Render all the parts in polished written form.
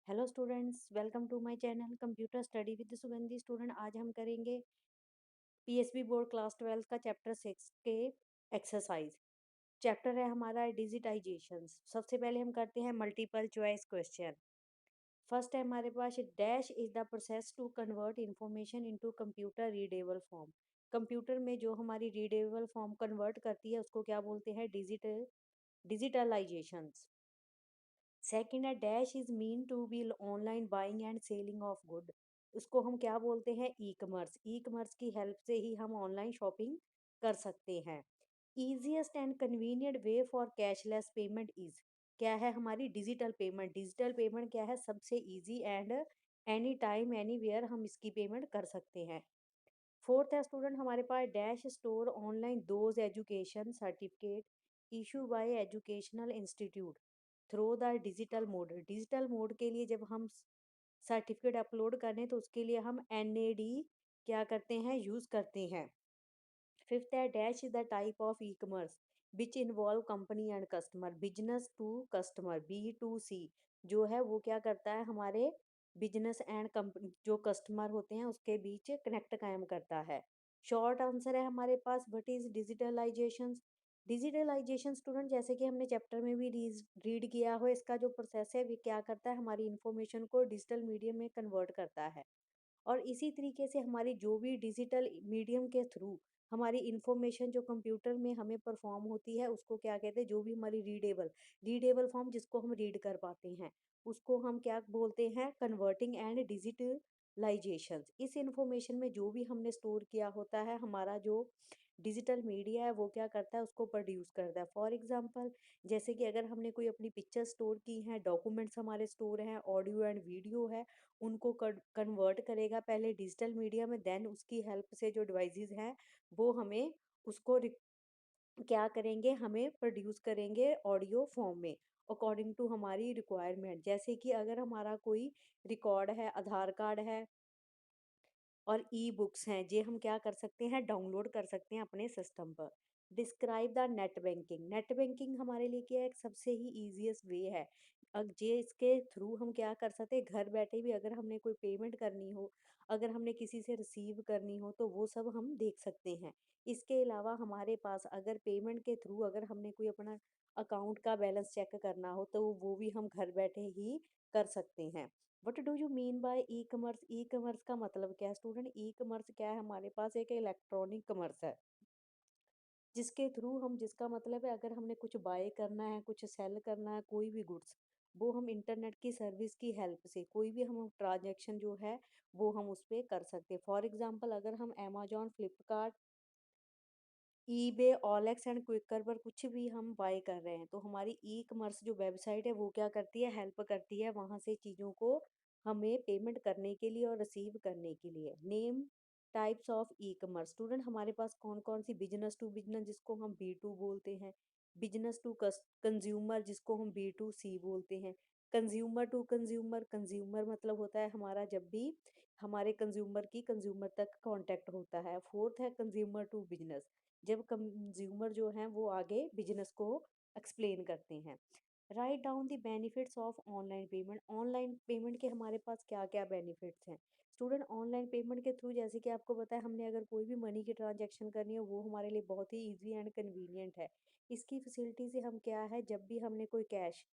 Hello students, welcome to my channel computer study with Sugandhi. Student, आज हम करेंगे PSB board class 12 का chapter 6 के एक्सरसाइज। चैप्टर है हमारा डिजिटाइजेशन। सबसे पहले हम करते हैं मल्टीपल चॉइस क्वेश्चन। फर्स्ट है हमारे पास, dash is the process to convert information into computer readable form. Computer में जो हमारी रीडेबल फॉर्म कन्वर्ट करती है उसको क्या बोलते हैं? डिजिटलाइजेशन। सेकंड है, dash is mean to be online buying and selling of good. उसको हम क्या बोलते हैं? E commerce. ई कमर्स की हेल्प से ही हम ऑनलाइन शॉपिंग कर सकते हैं। Easiest and convenient way for cashless payment is, क्या है हमारी? Digital payment. डिजिटल पेमेंट क्या है? सबसे easy and any time anywhere हम इसकी पेमेंट कर सकते हैं। फोर्थ है स्टूडेंट हमारे पास, dash store online those education certificate issue by educational institute through the digital mode. Digital mode के लिए जब हम सर्टिफिकेट अपलोड करें तो उसके लिए हम एनएडी क्या करते हैं? यूज करते हैं। फिफ्थ है, dash is the type of e commerce which involve company and customer. Business to customer, B2C जो है वो क्या करता है? हमारे बिजनेस एंड कंपनी जो कस्टमर होते हैं उसके बीच कनेक्ट कायम करता है। शॉर्ट आंसर है हमारे पास, what is digitalization? Digitalization student, जैसे कि हमने चैप्टर में भी रीड किया हो, इसका जो प्रोसेस है वो क्या करता है? हमारी इंफॉर्मेशन को डिजिटल मीडियम में कन्वर्ट करता है। और इसी तरीके से हमारी जो भी डिजिटल मीडियम के थ्रू हमारी इंफॉर्मेशन जो कंप्यूटर में हमें परफॉर्म होती है उसको क्या कहते हैं? जो भी हमारी रीडेबल रीडेबल फॉर्म जिसको हम रीड कर पाते हैं उसको हम क्या बोलते हैं? Converting and digitalisation. इस इंफॉर्मेशन में जो भी हमने स्टोर किया होता है, हमारा जो डिजिटल मीडिया है वो क्या करता है? उसको प्रोड्यूस करता है। फॉर एग्जांपल, जैसे कि अगर हमने कोई अपनी पिक्चर स्टोर की हैं, डॉक्यूमेंट्स हमारे स्टोर हैं, ऑडियो एंड वीडियो है, उनको कन्वर्ट करेगा पहले डिजिटल मीडिया में, देन उसकी हेल्प से जो डिवाइसेस हैं वो हमें उसको क्या करेंगे? हमें प्रोड्यूस करेंगे ऑडियो फॉर्म में अकॉर्डिंग टू हमारी रिक्वायरमेंट। जैसे कि अगर हमारा कोई रिकॉर्ड है, आधार कार्ड है और ई बुक्स हैं, ये हम क्या कर सकते हैं? डाउनलोड कर सकते हैं अपने सिस्टम पर। Describe the net banking. Net banking हमारे लिए क्या है? एक सबसे ही ईजीएस्ट वे है। अब ये इसके थ्रू हम क्या कर सकते हैं? घर बैठे भी अगर हमने कोई पेमेंट करनी हो, अगर हमने किसी से रिसीव करनी हो तो वो सब हम देख सकते हैं। इसके अलावा हमारे पास अगर पेमेंट के थ्रू अगर हमने कोई अपना अकाउंट का बैलेंस चेक करना हो तो वो भी हम घर बैठे ही कर सकते हैं। What do you mean by e commerce? E commerce का मतलब क्या है स्टूडेंट? ई कॉमर्स क्या है? हमारे पास एक इलेक्ट्रॉनिक कॉमर्स है जिसके थ्रू हम, जिसका मतलब है अगर हमने कुछ बाय करना है, कुछ सेल करना है, कोई भी गुड्स, वो हम इंटरनेट की सर्विस की हेल्प से कोई भी हम ट्रांजैक्शन जो है वो हम उस पर कर सकते हैं। फॉर एग्जांपल, अगर हम Amazon, Flipkart, eBay, OLX and Quikr पर कुछ भी हम बाय कर रहे हैं तो हमारी ई कॉमर्स जो वेबसाइट है वो क्या करती है? हेल्प करती है वहाँ से चीज़ों को हमें पेमेंट करने के लिए और रिसीव करने के लिए। Name types of e commerce. Student, हमारे पास कौन कौन सी? बिजनेस टू बिजनेस जिसको हम B2 बोलते हैं, बिजनेस टू कंज्यूमर जिसको हम B2C बोलते हैं, कंज्यूमर टू कंज्यूमर। कंज्यूमर मतलब होता है हमारा जब भी हमारे कंज्यूमर की कंज्यूमर तक कांटेक्ट होता है। फोर्थ है कंज्यूमर टू बिजनेस, जब कंज्यूमर जो हैं वो आगे बिजनेस को एक्सप्लेन करते हैं। Right down the benefits of online payment. Online payment के हमारे पास क्या क्या बेनिफिट्स हैं स्टूडेंट? ऑनलाइन पेमेंट के थ्रू, जैसे कि आपको पता है, हमने अगर कोई भी मनी की ट्रांजैक्शन करनी है वो हमारे लिए बहुत ही इजी एंड कन्वीनियंट है। इसकी फैसिलिटी से हम क्या है, जब भी हमने कोई कैश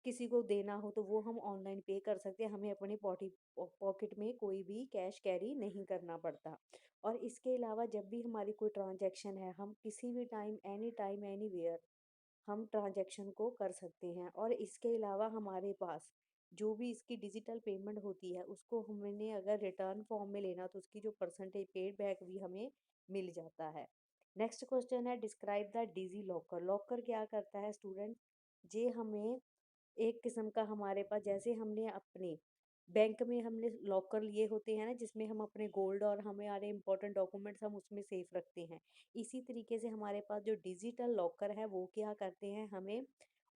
किसी को देना हो तो वो हम ऑनलाइन पे कर सकते हैं, हमें अपने पॉकेट में कोई भी कैश कैरी नहीं करना पड़ता। और इसके अलावा जब भी हमारी कोई ट्रांजैक्शन है, हम किसी भी टाइम एनी वेयर हम ट्रांजैक्शन को कर सकते हैं। और इसके अलावा हमारे पास जो भी इसकी डिजिटल पेमेंट होती है उसको हमने अगर रिटर्न फॉर्म में लेना तो उसकी जो परसेंटेज पेड बैक भी हमें मिल जाता है। नेक्स्ट क्वेश्चन है, describe the DigiLocker. Locker क्या करता है स्टूडेंट? ये हमें एक किस्म का, हमारे पास जैसे हमने अपने बैंक में हमने लॉकर लिए होते हैं ना जिसमें हम अपने गोल्ड और हमारे इंपॉर्टेंट डॉक्यूमेंट्स हम उसमें सेफ रखते हैं, इसी तरीके से हमारे पास जो डिजिटल लॉकर है वो क्या करते हैं? हमें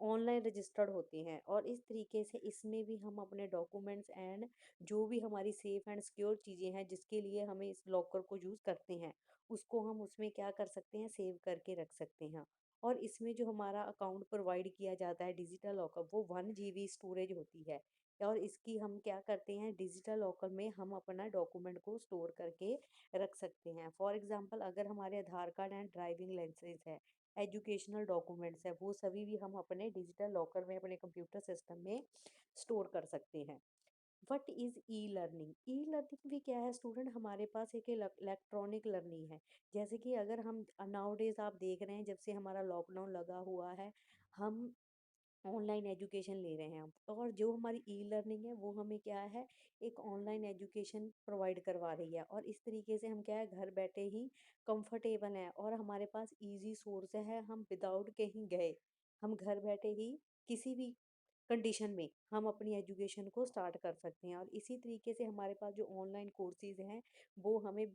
ऑनलाइन रजिस्टर्ड होते हैं और इस तरीके से इसमें भी हम अपने डॉक्यूमेंट्स एंड जो भी हमारी सेफ एंड सिक्योर चीज़ें हैं जिसके लिए हमें इस लॉकर को यूज़ करते हैं उसको हम उसमें क्या कर सकते हैं? सेव करके रख सकते हैं। और इसमें जो हमारा अकाउंट प्रोवाइड किया जाता है डिजिटल लॉकर, वो 1 GB स्टोरेज होती है। और इसकी हम क्या करते हैं, डिजिटल लॉकर में हम अपना डॉक्यूमेंट को स्टोर करके रख सकते हैं। फॉर एग्जांपल, अगर हमारे आधार कार्ड एंड ड्राइविंग लाइसेंस है, एजुकेशनल डॉक्यूमेंट्स है, वो सभी भी हम अपने डिजिटल लॉकर में अपने कंप्यूटर सिस्टम में स्टोर कर सकते हैं। What is e learning? E learning भी क्या है स्टूडेंट, हमारे पास एक इलेक्ट्रॉनिक लर्निंग है। जैसे कि अगर हम नाउ डेज आप देख रहे हैं, जब से हमारा लॉकडाउन लगा हुआ है, हम ऑनलाइन एजुकेशन ले रहे हैं हम, और जो हमारी ई लर्निंग है वो हमें क्या है, एक ऑनलाइन एजुकेशन प्रोवाइड करवा रही है। और इस तरीके से हम क्या है, घर बैठे ही कंफर्टेबल हैं और हमारे पास इजी सोर्स है, हम विदाउट कहीं गए, हम घर बैठे ही किसी भी कंडीशन में हम अपनी एजुकेशन को स्टार्ट कर सकते हैं। और इसी तरीके से हमारे पास जो ऑनलाइन कोर्सेज हैं, वो हमें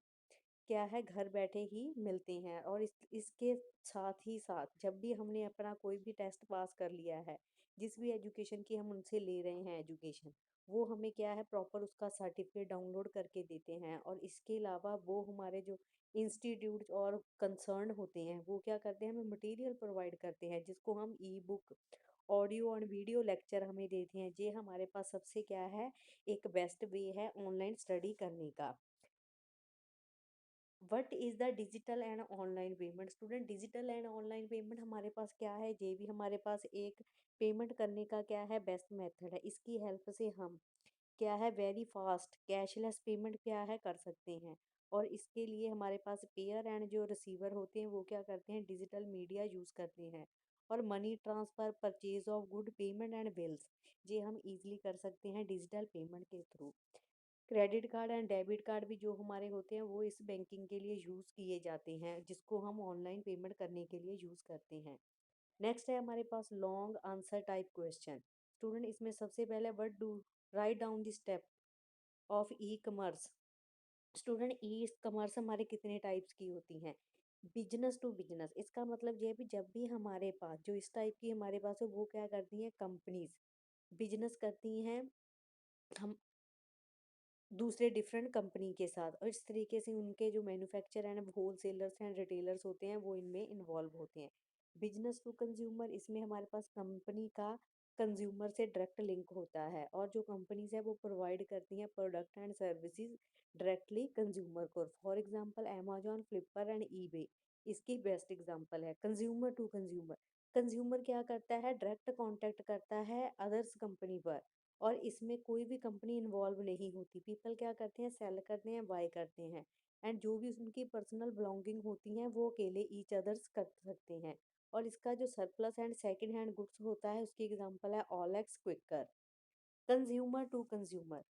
क्या है, घर बैठे ही मिलते हैं। और इसके साथ ही साथ जब भी हमने अपना कोई भी टेस्ट पास कर लिया है, जिस भी एजुकेशन की हम उनसे ले रहे हैं एजुकेशन, वो हमें क्या है, प्रॉपर उसका सर्टिफिकेट डाउनलोड करके देते हैं। और इसके अलावा वो हमारे जो इंस्टीट्यूट और कंसर्न होते हैं, वो क्या करते हैं, हमें मटेरियल प्रोवाइड करते हैं, जिसको हम ई बुक, ऑडियो और वीडियो लेक्चर हमें देते हैं। ये हमारे पास सबसे क्या है, एक बेस्ट वे है ऑनलाइन स्टडी करने का। What is the digital and online payment? Student, digital and online payment हमारे पास क्या है, ये भी हमारे पास एक पेमेंट करने का क्या है, बेस्ट मेथड है। इसकी हेल्प से हम क्या है, वेरी फास्ट कैशलेस पेमेंट क्या है, कर सकते हैं। और इसके लिए हमारे पास पेयर एंड जो रिसीवर होते हैं, वो क्या करते हैं, डिजिटल मीडिया यूज़ करते हैं। और money transfer, purchase of good, payment and bills, ये हम इजीली कर सकते हैं डिजिटल पेमेंट के through. Credit card and debit card भी जो हमारे होते हैं, वो इस बैंकिंग के लिए यूज़ किए जाते हैं, जिसको हम ऑनलाइन पेमेंट करने के लिए यूज़ करते हैं। नेक्स्ट है हमारे पास long answer type question. Student, इसमें सबसे पहले what do, write down the step of e commerce. Student, e commerce हमारे कितने टाइप्स की होती हैं? बिजनेस टू बिजनेस, इसका मतलब ये है भी, जब भी हमारे पास जो इस टाइप की हमारे पास है, वो क्या करती हैं, कंपनीज बिजनेस करती हैं हम दूसरे डिफरेंट कंपनी के साथ। और इस तरीके से उनके जो manufacture and wholesalers and retailers होते हैं, वो इनमें इन्वॉल्व होते हैं। बिजनेस टू कंज्यूमर, इसमें हमारे पास कंपनी का कंज्यूमर से डायरेक्ट लिंक होता है, और जो कंपनीज है वो प्रोवाइड करती हैं product and services directly consumer को। For example, Amazon, Flipkart and eBay इसकी बेस्ट एग्जांपल है। कंज्यूमर टू कंज्यूमर, कंज्यूमर क्या करता है, डायरेक्ट कांटेक्ट करता है अदर्स कंपनी पर, और इसमें कोई भी कंपनी इन्वॉल्व नहीं होती। पीपल क्या करते हैं, सेल करते हैं, बाय करते हैं, एंड जो भी उनकी पर्सनल बिलोंगिंग होती हैं, वो अकेले ईच अदर्स कर सकते हैं। और इसका जो surplus and second hand goods होता है, उसकी एग्जांपल है OLX, Quikr. Consumer to consumer,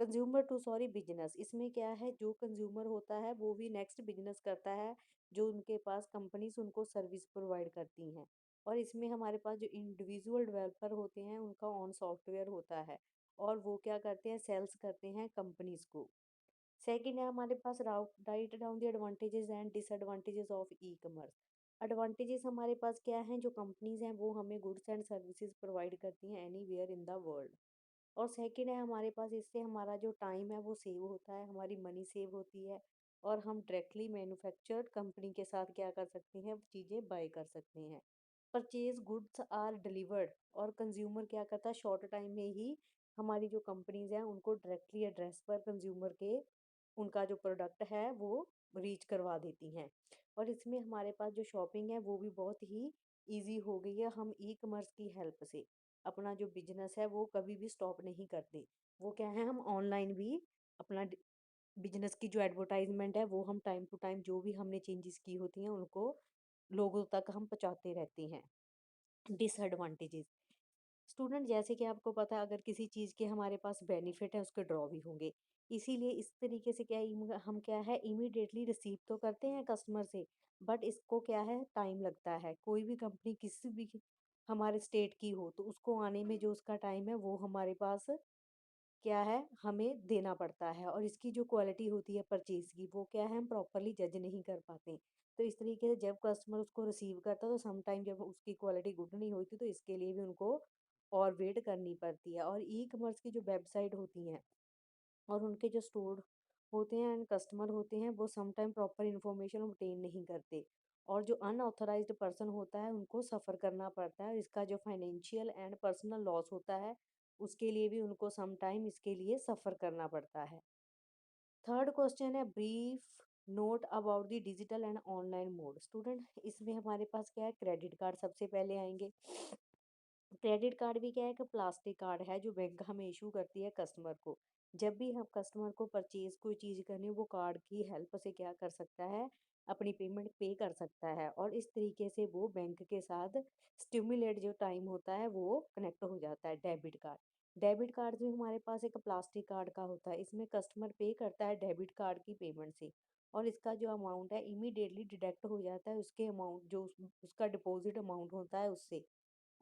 consumer to sorry business, इसमें क्या है, जो कंज्यूमर होता है वो भी नेक्स्ट बिजनेस करता है, जो उनके पास कंपनीज उनको सर्विस प्रोवाइड करती हैं। और इसमें हमारे पास जो इंडिविजुअल डेवलपर होते हैं, उनका ऑन सॉफ्टवेयर होता है, और वो क्या करते हैं, सेल्स करते हैं कंपनीज को। सेकंड है हमारे पास, write down the advantages and disadvantages of e commerce. Advantages हमारे पास क्या हैं, जो कंपनीज हैं वो हमें गुड्स एंड सर्विसेज प्रोवाइड करती हैं एनीवेयर इन द वर्ल्ड। और सेकंड है हमारे पास, इससे हमारा जो टाइम है वो सेव होता है, हमारी मनी सेव होती है, और हम डायरेक्टली मैन्युफैक्चर्ड कंपनी के साथ क्या कर सकते हैं, चीज़ें बाय कर सकते हैं। परचेज गुड्स आर डिलीवर्ड, और कंज्यूमर क्या करता है, शॉर्ट टाइम में ही हमारी जो कंपनीज हैं उनको डायरेक्टली एड्रेस पर कंज्यूमर के उनका जो प्रोडक्ट है वो रीच करवा देती हैं। और इसमें हमारे पास जो शॉपिंग है वो भी बहुत ही ईजी हो गई है। हम ई कॉमर्स की हेल्प से अपना जो बिजनेस है वो कभी भी स्टॉप नहीं करते। वो क्या है, हम ऑनलाइन भी अपना बिजनेस की जो एडवर्टाइजमेंट है वो हम टाइम टू टाइम जो भी हमने चेंजेस की होती हैं उनको लोगों तक हम पहुँचाते रहते हैं। डिसएडवांटेजेस, स्टूडेंट, जैसे कि आपको पता है, अगर किसी चीज़ के हमारे पास बेनिफिट है, उसके ड्रॉ भी होंगे। इसीलिए इस तरीके से क्या है, हम क्या है, इमीडिएटली रिसीव तो करते हैं कस्टमर से, बट इसको क्या है, टाइम लगता है। कोई भी कंपनी किसी भी हमारे स्टेट की हो, तो उसको आने में जो उसका टाइम है वो हमारे पास क्या है, हमें देना पड़ता है। और इसकी जो क्वालिटी होती है परचेज़ की, वो क्या है, हम प्रॉपर्ली जज नहीं कर पाते। तो इस तरीके से जब कस्टमर उसको रिसीव करता है, तो सम टाइम जब उसकी क्वालिटी गुड नहीं होती, तो इसके लिए भी उनको और वेट करनी पड़ती है। और ई-कॉमर्स की जो वेबसाइट होती हैं और उनके जो स्टोर होते हैं एंड कस्टमर होते हैं, वो some time proper information obtain नहीं करते। और जो अनऑथराइज्ड पर्सन होता है उनको सफ़र करना पड़ता है। इसका जो फाइनेंशियल एंड पर्सनल लॉस होता है, उसके लिए भी उनको सम टाइम इसके लिए सफ़र करना पड़ता है। थर्ड क्वेश्चन है brief note about the digital and online mode. Student इसमें हमारे पास क्या है, क्रेडिट कार्ड सबसे पहले आएंगे। क्रेडिट कार्ड भी क्या है कि प्लास्टिक कार्ड है जो बैंक हमें इशू करती है कस्टमर को। जब भी हम कस्टमर को परचेज कोई चीज़ करनी हो, वो कार्ड की हेल्प से क्या कर सकता है, अपनी पेमेंट पे कर सकता है, और इस तरीके से वो बैंक के साथ स्टिमुलेट जो टाइम होता है वो कनेक्ट हो जाता है। डेबिट कार्ड जो हमारे पास एक प्लास्टिक कार्ड का होता है, इसमें कस्टमर पे करता है डेबिट कार्ड की पेमेंट से, और इसका जो अमाउंट है इमीडिएटली डिडक्ट हो जाता है उसके अमाउंट जो उसका डिपॉजिट अमाउंट होता है उससे,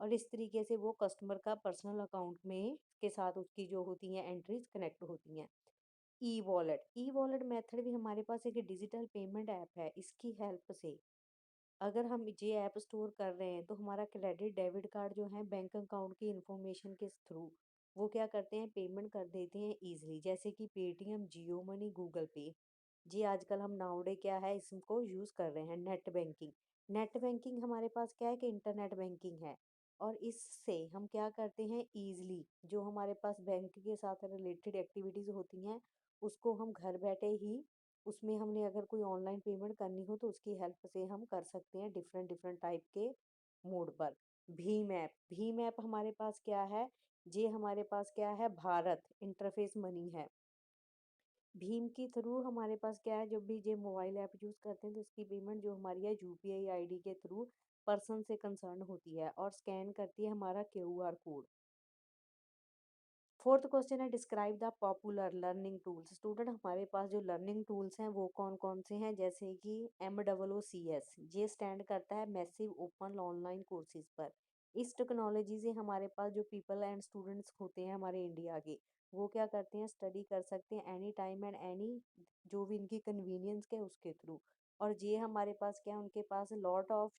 और इस तरीके से वो कस्टमर का पर्सनल अकाउंट में के साथ उसकी जो होती हैं एंट्रीज कनेक्ट होती हैं। ई वॉलेट मेथड भी हमारे पास एक डिजिटल पेमेंट ऐप है। इसकी हेल्प से अगर हम ये ऐप स्टोर कर रहे हैं तो हमारा क्रेडिट डेबिट कार्ड जो है बैंक अकाउंट की इंफॉर्मेशन के थ्रू वो क्या करते हैं, पेमेंट कर देते हैं इजीली, जैसे कि पेटीएम, जियो मनी, गूगल पे। जी आजकल हम नाउडे क्या है इसको यूज़ कर रहे हैं। नेट बैंकिंग हमारे पास क्या है कि इंटरनेट बैंकिंग है, और इससे हम क्या करते हैं इजीली जो हमारे पास बैंक के साथ रिलेटेड एक्टिविटीज़ होती हैं उसको हम घर बैठे ही, उसमें हमने अगर कोई ऑनलाइन पेमेंट करनी हो तो उसकी हेल्प से हम कर सकते हैं डिफरेंट डिफरेंट टाइप के मोड पर। भीम ऐप हमारे पास क्या है, ये हमारे पास क्या है, भारत इंटरफेस मनी है। भीम के थ्रू हमारे पास क्या है, जब भी ये मोबाइल ऐप यूज़ करते हैं तो इसकी पेमेंट जो हमारी है यूपीआई आईडी के थ्रू पर्सन से कंसर्न होती है और स्कैन करती है हमारा क्यूआर कोड। फोर्थ क्वेश्चन है describe the popular learning tools. Student हमारे पास जो लर्निंग टूल्स हैं वो कौन कौन से हैं, जैसे कि MOOCs, ये स्टैंड करता है मैसिव ओपन ऑनलाइन कोर्सेज पर। इस टेक्नोलॉजी से हमारे पास जो पीपल एंड स्टूडेंट्स होते हैं हमारे इंडिया के, वो क्या करते हैं, स्टडी कर सकते हैं एनी टाइम एंड एनी, जो भी इनकी कन्वीनियंस के उसके थ्रू। और ये हमारे पास क्या है, उनके पास लॉट ऑफ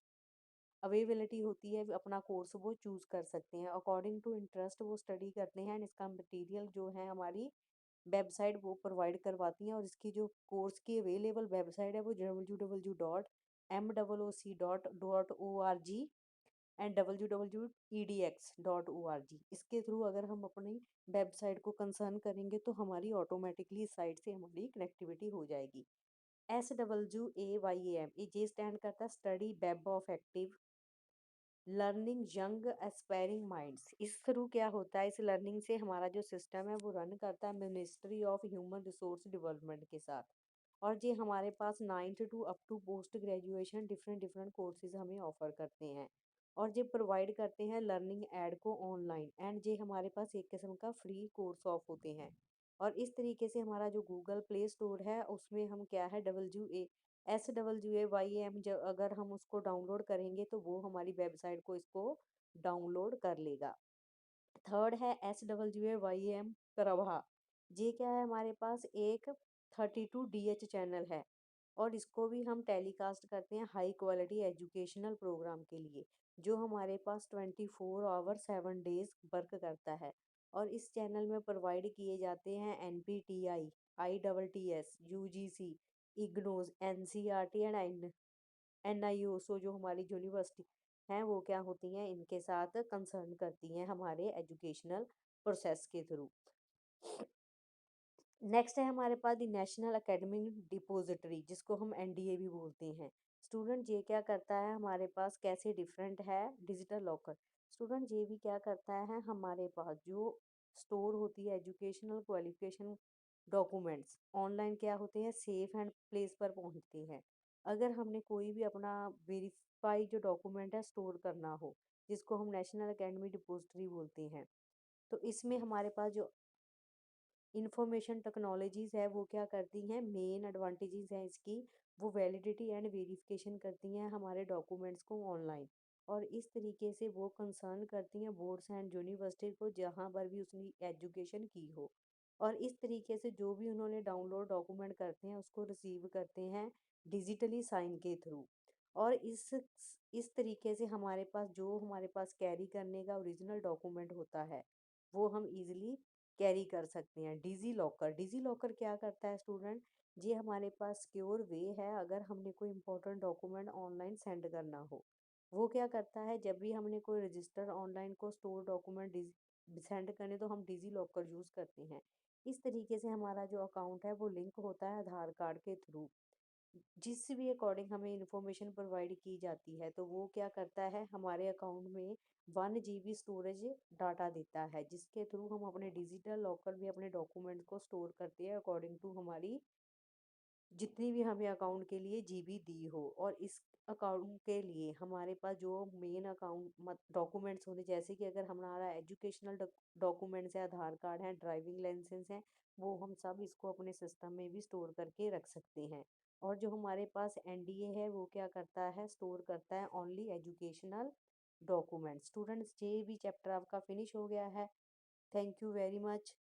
अवेलेबिलिटी होती है, अपना कोर्स वो चूज़ कर सकते हैं अकॉर्डिंग टू इंटरेस्ट, वो स्टडी करते हैं एंड इसका मटेरियल जो है हमारी वेबसाइट वो प्रोवाइड करवाती हैं। और इसकी जो कोर्स की अवेलेबल वेबसाइट है वो www.moc.org एंड www.edx.org। इसके थ्रू अगर हम अपनी वेबसाइट को कंसर्न करेंगे तो हमारी ऑटोमेटिकली इस साइट से हमारी कनेक्टिविटी हो जाएगी। SWAYAM ये स्टैंड करता है study web of active learning young aspiring minds. इस थ्रू क्या होता है, इस लर्निंग से हमारा जो सिस्टम है वो रन करता है ministry of human resource development के साथ। और ये हमारे पास 9th to up to post graduation different different courses हमें ऑफर करते हैं, और ये प्रोवाइड करते हैं लर्निंग एड को ऑनलाइन, एंड ये हमारे पास एक किस्म का फ्री कोर्स ऑफ होते हैं। और इस तरीके से हमारा जो गूगल प्ले स्टोर है उसमें हम क्या है SWAYAM, जब अगर हम उसको डाउनलोड करेंगे तो वो हमारी वेबसाइट को इसको डाउनलोड कर लेगा। थर्ड है SWAYAM प्रभा। ये क्या है, हमारे पास एक 32DH चैनल है, और इसको भी हम टेलीकास्ट करते हैं हाई क्वालिटी एजुकेशनल प्रोग्राम के लिए, जो हमारे पास 24 आवर 7 डेज वर्क करता है। और इस चैनल में प्रोवाइड किए जाते हैं NPTI, ITTS, UGC, इग्नोज, NCERT and NIOSO, जो हमारी यूनिवर्सिटी हैं वो क्या होती हैं, इनके साथ कंसर्न करती हैं हमारे एजुकेशनल प्रोसेस के थ्रू। नेक्स्ट है हमारे पास दी नेशनल एकेडमिक डिपॉजिटरी, जिसको हम NDA भी बोलते हैं। स्टूडेंट ये क्या करता है, हमारे पास कैसे डिफरेंट है डिजिटल लॉकर। स्टूडेंट ये भी क्या करता है, हमारे पास जो स्टोर होती है एजुकेशनल क्वालिफिकेशन डॉक्यूमेंट्स ऑनलाइन क्या होते हैं, सेफ एंड प्लेस पर पहुंचते हैं। अगर हमने कोई भी अपना वेरीफाई जो डॉक्यूमेंट है स्टोर करना हो, जिसको हम नेशनल एकेडमिक डिपॉजिटरी बोलते हैं, तो इसमें हमारे पास जो इंफॉर्मेशन टेक्नोलॉजीज़ है वो क्या करती हैं, मेन एडवांटेजेस हैं इसकी, वो वैलिडिटी एंड वेरिफिकेशन करती हैं हमारे डॉक्यूमेंट्स को ऑनलाइन। और इस तरीके से वो कंसर्न करती हैं बोर्ड्स एंड यूनिवर्सिटी को जहाँ पर भी उसने एजुकेशन की हो। और इस तरीके से जो भी उन्होंने डाउनलोड डॉक्यूमेंट करते हैं उसको रिसीव करते हैं डिजिटली साइन के थ्रू। और इस तरीके से हमारे पास कैरी करने का ओरिजिनल डॉक्यूमेंट होता है वो हम इजीली कैरी कर सकते हैं। डिजी लॉकर क्या करता है स्टूडेंट, ये हमारे पास सिक्योर वे है अगर हमने कोई इंपॉर्टेंट डॉक्यूमेंट ऑनलाइन सेंड करना हो। वो क्या करता है, जब भी हमने कोई रजिस्टर ऑनलाइन को स्टोर डॉक्यूमेंट सेंड करने तो हम डिजी लॉकर यूज़ करते हैं। इस तरीके से हमारा जो अकाउंट है वो लिंक होता है आधार कार्ड के थ्रू। जिस भी अकॉर्डिंग हमें इंफॉर्मेशन प्रोवाइड की जाती है तो वो क्या करता है, हमारे अकाउंट में 1 GB स्टोरेज डाटा देता है, जिसके थ्रू हम अपने डिजिटल लॉकर में अपने डॉक्यूमेंट को स्टोर करते हैं अकॉर्डिंग टू हमारी जितनी भी हमें अकाउंट के लिए जीबी दी हो। और इस अकाउंट के लिए हमारे पास जो मेन अकाउंट मत डॉक्यूमेंट्स होते, जैसे कि अगर हमारा एजुकेशनल डॉक्यूमेंट्स है, आधार कार्ड है, ड्राइविंग लाइसेंस है, वो हम सब इसको अपने सिस्टम में भी स्टोर करके रख सकते हैं। और जो हमारे पास एनडीए है वो क्या करता है, स्टोर करता है ओनली एजुकेशनल डॉक्यूमेंट्स। स्टूडेंट्स, ये भी चैप्टर आपका फिनिश हो गया है। Thank you very much.